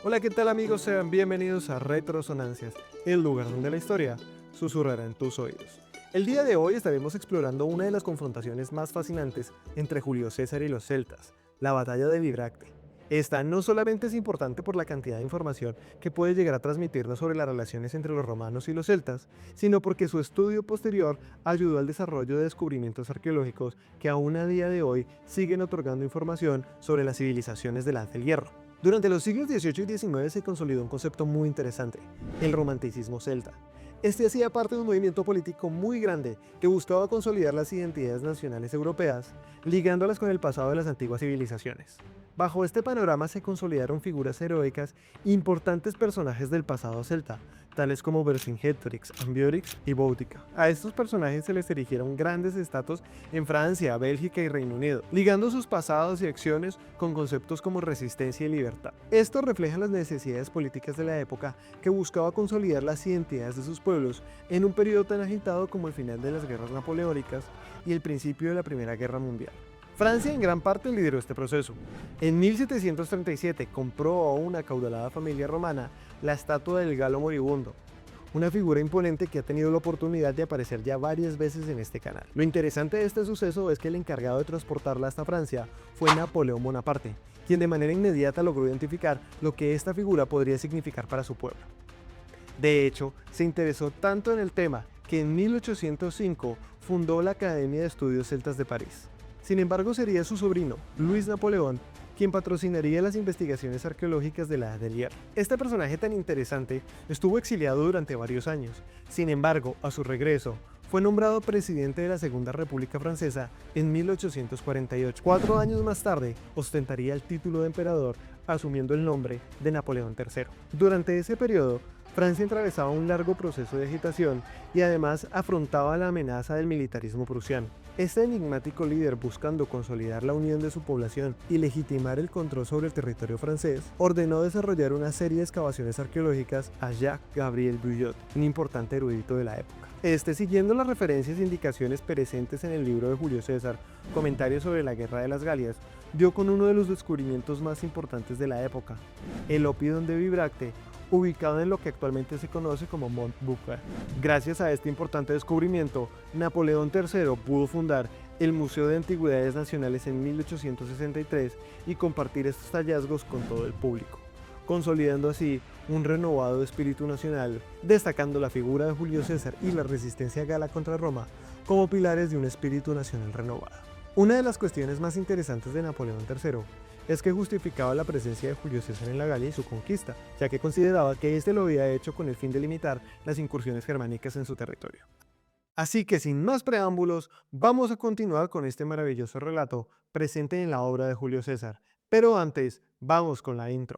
Hola, ¿qué tal amigos? Sean bienvenidos a Retrosonancias, el lugar donde la historia susurrará en tus oídos. El día de hoy estaremos explorando una de las confrontaciones más fascinantes entre Julio César y los celtas, la batalla de Bibracte. Esta no solamente es importante por la cantidad de información que puede llegar a transmitirnos sobre las relaciones entre los romanos y los celtas, sino porque su estudio posterior ayudó al desarrollo de descubrimientos arqueológicos que aún a día de hoy siguen otorgando información sobre las civilizaciones de la Edad del Hierro. Durante los siglos XVIII y XIX se consolidó un concepto muy interesante, el romanticismo celta. Este hacía parte de un movimiento político muy grande que buscaba consolidar las identidades nacionales europeas, ligándolas con el pasado de las antiguas civilizaciones. Bajo este panorama se consolidaron figuras heroicas e importantes personajes del pasado celta, tales como Vercingetorix, Ambiorix y Boudica. A estos personajes se les erigieron grandes estatuas en Francia, Bélgica y Reino Unido, ligando sus pasados y acciones con conceptos como resistencia y libertad. Esto refleja las necesidades políticas de la época que buscaba consolidar las identidades de sus pueblos en un periodo tan agitado como el final de las guerras napoleónicas y el principio de la Primera Guerra Mundial. Francia en gran parte lideró este proceso. En 1737 compró a una acaudalada familia romana la estatua del Galo moribundo, una figura imponente que ha tenido la oportunidad de aparecer ya varias veces en este canal. Lo interesante de este suceso es que el encargado de transportarla hasta Francia fue Napoleón Bonaparte, quien de manera inmediata logró identificar lo que esta figura podría significar para su pueblo. De hecho, se interesó tanto en el tema que en 1805 fundó la Academia de Estudios Celtas de París. Sin embargo, sería su sobrino, Luis Napoleón, quien patrocinaría las investigaciones arqueológicas de la Edad del Hierro. Este personaje tan interesante estuvo exiliado durante varios años. Sin embargo, a su regreso, fue nombrado presidente de la Segunda República Francesa en 1848. 4 años más tarde, ostentaría el título de emperador, asumiendo el nombre de Napoleón III. Durante ese periodo, Francia atravesaba un largo proceso de agitación y además afrontaba la amenaza del militarismo prusiano. Este enigmático líder, buscando consolidar la unión de su población y legitimar el control sobre el territorio francés, ordenó desarrollar una serie de excavaciones arqueológicas a Jacques-Gabriel Bugeaud, un importante erudito de la época. Siguiendo las referencias e indicaciones presentes en el libro de Julio César, Comentarios sobre la Guerra de las Galias, dio con uno de los descubrimientos más importantes de la época, el Oppidum de Bibracte, ubicado en lo que actualmente se conoce como Mont Boucquet. Gracias a este importante descubrimiento, Napoleón III pudo fundar el Museo de Antigüedades Nacionales en 1863 y compartir estos hallazgos con todo el público, consolidando así un renovado espíritu nacional, destacando la figura de Julio César y la resistencia gala contra Roma como pilares de un espíritu nacional renovado. Una de las cuestiones más interesantes de Napoleón III es que justificaba la presencia de Julio César en la Galia y su conquista, ya que consideraba que éste lo había hecho con el fin de limitar las incursiones germánicas en su territorio. Así que sin más preámbulos, vamos a continuar con este maravilloso relato presente en la obra de Julio César. Pero antes, vamos con la intro.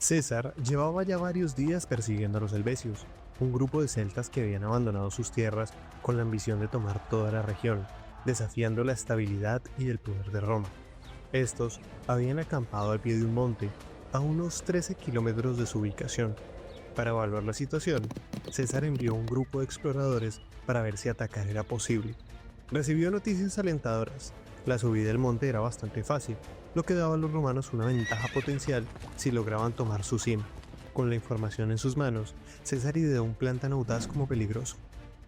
César llevaba ya varios días persiguiendo a los helvecios, un grupo de celtas que habían abandonado sus tierras con la ambición de tomar toda la región, desafiando la estabilidad y el poder de Roma. Estos habían acampado al pie de un monte, a unos 13 kilómetros de su ubicación. Para evaluar la situación, César envió un grupo de exploradores para ver si atacar era posible. Recibió noticias alentadoras. La subida del monte era bastante fácil, lo que daba a los romanos una ventaja potencial si lograban tomar su cima. Con la información en sus manos, César ideó un plan tan audaz como peligroso.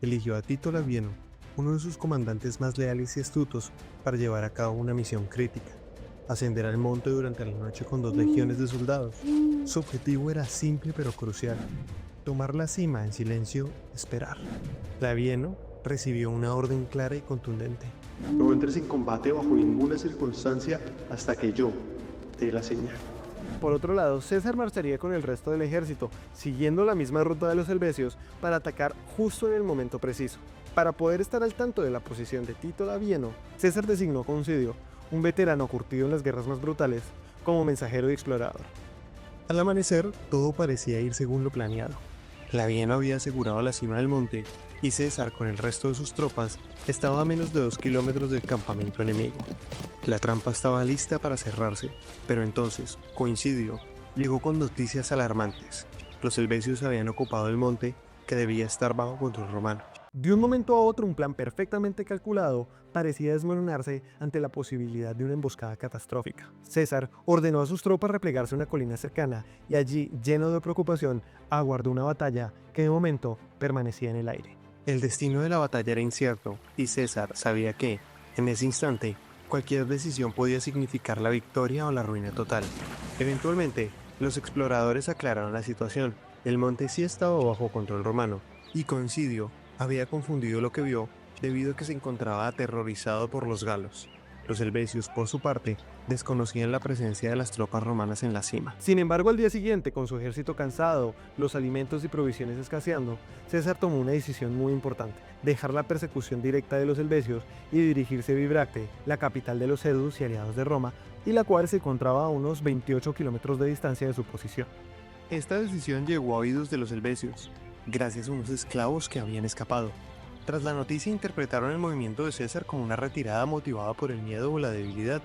Eligió a Tito Labieno, uno de sus comandantes más leales y astutos, para llevar a cabo una misión crítica: ascender al monte durante la noche con 2 legiones de soldados. Su objetivo era simple pero crucial: tomar la cima en silencio, esperar. Labieno recibió una orden clara y contundente: no entres en combate bajo ninguna circunstancia hasta que yo dé la señal. Por otro lado, César marcharía con el resto del ejército, siguiendo la misma ruta de los helvecios, para atacar justo en el momento preciso. Para poder estar al tanto de la posición de Tito Labieno, César designó a Concidio, un veterano curtido en las guerras más brutales, como mensajero y explorador. Al amanecer, todo parecía ir según lo planeado. Labieno había asegurado la cima del monte y César, con el resto de sus tropas, estaba a menos de 2 kilómetros del campamento enemigo. La trampa estaba lista para cerrarse, pero entonces Coincidio llegó con noticias alarmantes. Los helvecios habían ocupado el monte, que debía estar bajo control romano. De un momento a otro, un plan perfectamente calculado parecía desmoronarse ante la posibilidad de una emboscada catastrófica. César ordenó a sus tropas replegarse a una colina cercana y allí, lleno de preocupación, aguardó una batalla que de momento permanecía en el aire. El destino de la batalla era incierto y César sabía que, en ese instante, cualquier decisión podía significar la victoria o la ruina total. Eventualmente, los exploradores aclararon la situación. El monte sí estaba bajo control romano y Coincidio había confundido lo que vio debido a que se encontraba aterrorizado por los galos. Los helvecios, por su parte, desconocían la presencia de las tropas romanas en la cima. Sin embargo, al día siguiente, con su ejército cansado, los alimentos y provisiones escaseando, César tomó una decisión muy importante: dejar la persecución directa de los helvecios y dirigirse a Bibracte, la capital de los Edus y aliados de Roma, y la cual se encontraba a unos 28 kilómetros de distancia de su posición. Esta decisión llegó a oídos de los helvecios, gracias a unos esclavos que habían escapado. Tras la noticia interpretaron el movimiento de César como una retirada motivada por el miedo o la debilidad.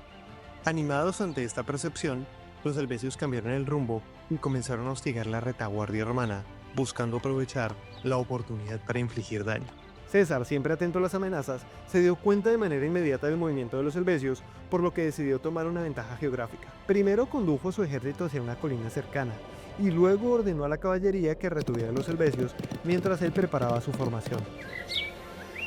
Animados ante esta percepción, los helvecios cambiaron el rumbo y comenzaron a hostigar la retaguardia romana, buscando aprovechar la oportunidad para infligir daño. César, siempre atento a las amenazas, se dio cuenta de manera inmediata del movimiento de los helvecios, por lo que decidió tomar una ventaja geográfica. Primero condujo a su ejército hacia una colina cercana, y luego ordenó a la caballería que retuviera a los helvecios mientras él preparaba su formación.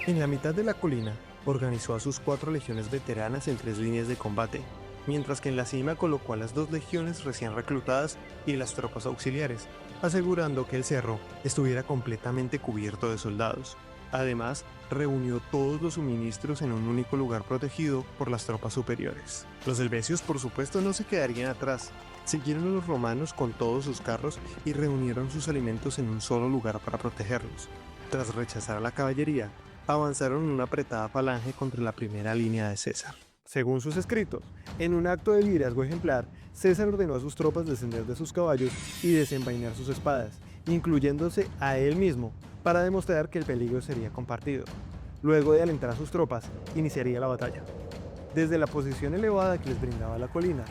En la mitad de la colina, organizó a sus 4 legiones veteranas en 3 líneas de combate, mientras que en la cima colocó a las 2 legiones recién reclutadas y las tropas auxiliares, asegurando que el cerro estuviera completamente cubierto de soldados. Además, reunió todos los suministros en un único lugar protegido por las tropas superiores. Los helvecios, por supuesto, no se quedarían atrás. Siguieron a los romanos con todos sus carros y reunieron sus alimentos en un solo lugar para protegerlos. Tras rechazar a la caballería, avanzaron en una apretada falange contra la primera línea de César. Según sus escritos, en un acto de liderazgo ejemplar, César ordenó a sus tropas descender de sus caballos y desenvainar sus espadas, incluyéndose a él mismo, para demostrar que el peligro sería compartido. Luego de alentar a sus tropas, iniciaría la batalla. Desde la posición elevada que les brindaba la colina,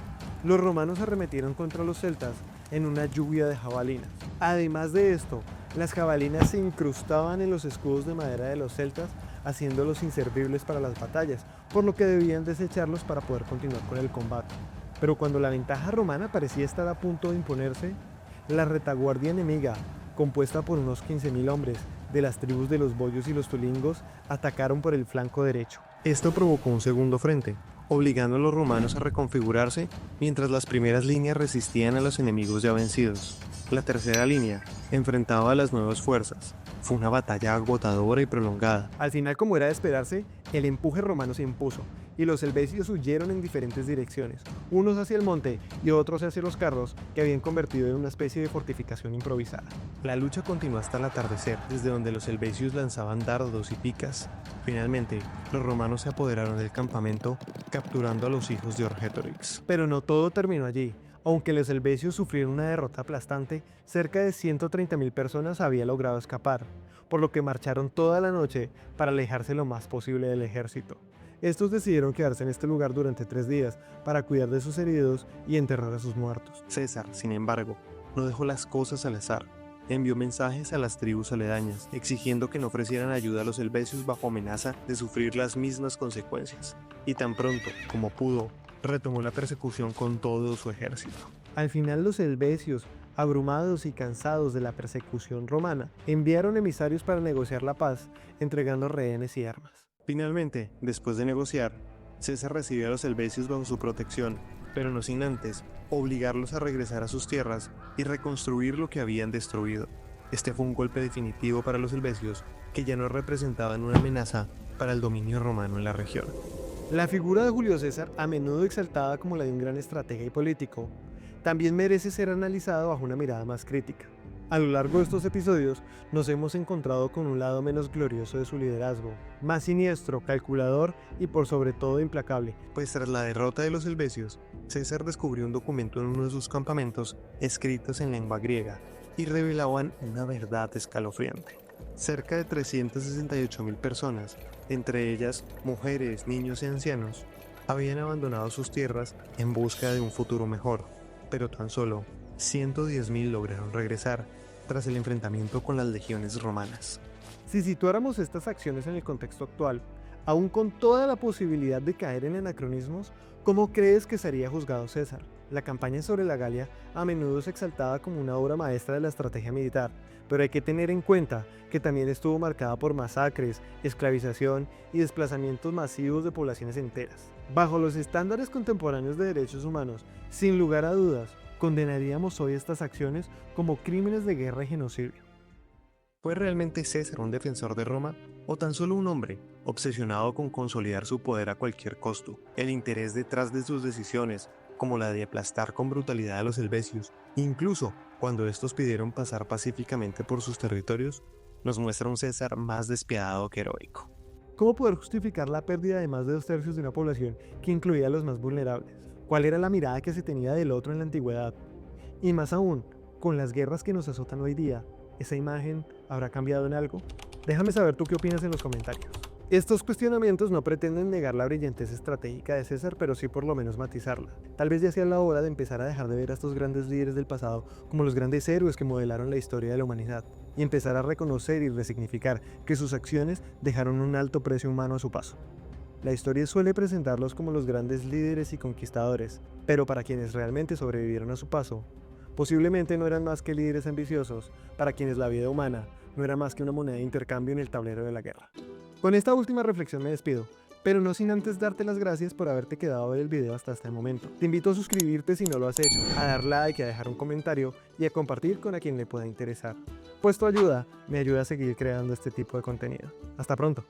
los romanos arremetieron contra los celtas en una lluvia de jabalinas. Además de esto, las jabalinas se incrustaban en los escudos de madera de los celtas, haciéndolos inservibles para las batallas, por lo que debían desecharlos para poder continuar con el combate. Pero cuando la ventaja romana parecía estar a punto de imponerse, la retaguardia enemiga, compuesta por unos 15.000 hombres de las tribus de los boyos y los tulingos, atacaron por el flanco derecho. Esto provocó un segundo frente, obligando a los romanos a reconfigurarse mientras las primeras líneas resistían a los enemigos ya vencidos. La tercera línea enfrentaba a las nuevas fuerzas. Fue una batalla agotadora y prolongada. Al final, como era de esperarse, el empuje romano se impuso y los helvecios huyeron en diferentes direcciones, unos hacia el monte y otros hacia los carros que habían convertido en una especie de fortificación improvisada. La lucha continuó hasta el atardecer, desde donde los helvecios lanzaban dardos y picas. Finalmente, los romanos se apoderaron del campamento, capturando a los hijos de Orgetorix. Pero no todo terminó allí. Aunque los helvecios sufrieron una derrota aplastante, cerca de 130.000 personas habían logrado escapar, por lo que marcharon toda la noche para alejarse lo más posible del ejército. Estos decidieron quedarse en este lugar durante 3 días para cuidar de sus heridos y enterrar a sus muertos. César, sin embargo, no dejó las cosas al azar. Envió mensajes a las tribus aledañas, exigiendo que no ofrecieran ayuda a los helvecios bajo amenaza de sufrir las mismas consecuencias. Y tan pronto como pudo, retomó la persecución con todo su ejército. Al final, los helvecios, abrumados y cansados de la persecución romana, enviaron emisarios para negociar la paz, entregando rehenes y armas. Finalmente, después de negociar, César recibió a los helvecios bajo su protección, pero no sin antes obligarlos a regresar a sus tierras y reconstruir lo que habían destruido. Este fue un golpe definitivo para los helvecios, que ya no representaban una amenaza para el dominio romano en la región. La figura de Julio César, a menudo exaltada como la de un gran estratega y político, también merece ser analizada bajo una mirada más crítica. A lo largo de estos episodios nos hemos encontrado con un lado menos glorioso de su liderazgo, más siniestro, calculador y por sobre todo implacable. Pues tras la derrota de los helvecios, César descubrió un documento en uno de sus campamentos escritos en lengua griega y revelaban una verdad escalofriante. Cerca de 368.000 personas, entre ellas mujeres, niños y ancianos, habían abandonado sus tierras en busca de un futuro mejor, pero tan solo 110.000 lograron regresar tras el enfrentamiento con las legiones romanas. Si situáramos estas acciones en el contexto actual, aún con toda la posibilidad de caer en anacronismos, ¿cómo crees que sería juzgado César? La campaña sobre la Galia a menudo es exaltada como una obra maestra de la estrategia militar, pero hay que tener en cuenta que también estuvo marcada por masacres, esclavización y desplazamientos masivos de poblaciones enteras. Bajo los estándares contemporáneos de derechos humanos, sin lugar a dudas, condenaríamos hoy estas acciones como crímenes de guerra y genocidio. ¿Fue realmente César un defensor de Roma o tan solo un hombre obsesionado con consolidar su poder a cualquier costo? El interés detrás de sus decisiones, como la de aplastar con brutalidad a los helvecios, incluso cuando estos pidieron pasar pacíficamente por sus territorios, nos muestra un César más despiadado que heroico. ¿Cómo poder justificar la pérdida de más de 2/3 de una población que incluía a los más vulnerables? ¿Cuál era la mirada que se tenía del otro en la antigüedad? Y más aún, con las guerras que nos azotan hoy día, ¿esa imagen habrá cambiado en algo? Déjame saber tú qué opinas en los comentarios. Estos cuestionamientos no pretenden negar la brillantez estratégica de César, pero sí por lo menos matizarla. Tal vez ya sea la hora de empezar a dejar de ver a estos grandes líderes del pasado como los grandes héroes que modelaron la historia de la humanidad, y empezar a reconocer y resignificar que sus acciones dejaron un alto precio humano a su paso. La historia suele presentarlos como los grandes líderes y conquistadores, pero para quienes realmente sobrevivieron a su paso, posiblemente no eran más que líderes ambiciosos, para quienes la vida humana no era más que una moneda de intercambio en el tablero de la guerra. Con esta última reflexión me despido, pero no sin antes darte las gracias por haberte quedado a ver el video hasta este momento. Te invito a suscribirte si no lo has hecho, a dar like, a dejar un comentario y a compartir con a quien le pueda interesar, pues tu ayuda me ayuda a seguir creando este tipo de contenido. Hasta pronto.